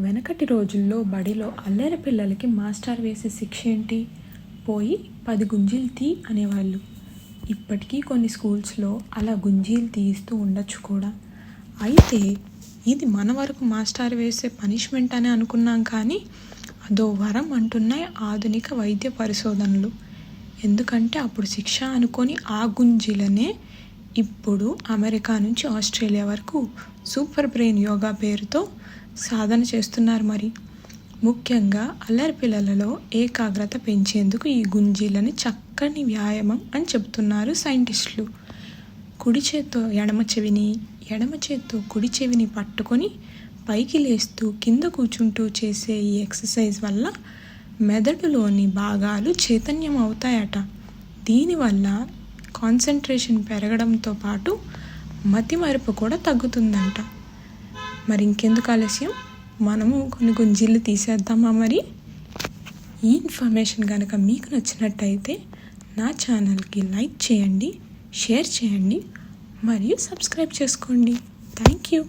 వెనకటి రోజుల్లో బడిలో అల్లరి పిల్లలకి మాస్టర్ వేసే శిక్ష ఏంటి? పోయి 10 గుంజీలు తీ అనేవాళ్ళు. ఇప్పటికీ కొన్ని స్కూల్స్లో అలా గుంజీలు తీయిస్తూ ఉండొచ్చు కూడా. అయితే ఇది మన వరకు మాస్టర్ వేసే పనిష్మెంట్ అని అనుకున్నాం, కానీ అదో వరం అంటున్నాయి ఆధునిక వైద్య పరిశోధనలు. ఎందుకంటే అప్పుడు శిక్ష అనుకొని ఆ గుంజీలనే ఇప్పుడు అమెరికా నుంచి ఆస్ట్రేలియా వరకు సూపర్ బ్రెయిన్ యోగా పేరుతో సాధన చేస్తున్నారు. మరి ముఖ్యంగా అల్లరి పిల్లలలో ఏకాగ్రత పెంచేందుకు ఈ గుంజీలని చక్కని వ్యాయామం అని చెప్తున్నారు సైంటిస్టులు. కుడి చేత్తో ఎడమ చెవిని, ఎడమ చేత్తో కుడి చెవిని పట్టుకొని పైకి లేస్తూ కింద కూర్చుంటూ చేసే ఈ ఎక్సర్సైజ్ వల్ల మెదడులోని భాగాలు చైతన్యం అవుతాయట. దీనివల్ల కాన్సన్ట్రేషన్ పెరగడంతో పాటు మతిమరుపు కూడా తగ్గుతుందంట. మరి ఇంకెందుకు ఆలస్యం, మనము కొన్ని గుంజీలు తీసేద్దామా? మరి ఈ ఇన్ఫర్మేషన్ కనుక మీకు నచ్చినట్టయితే నా ఛానల్కి లైక్ చేయండి, షేర్ చేయండి మరియు సబ్స్క్రైబ్ చేసుకోండి. Thank you.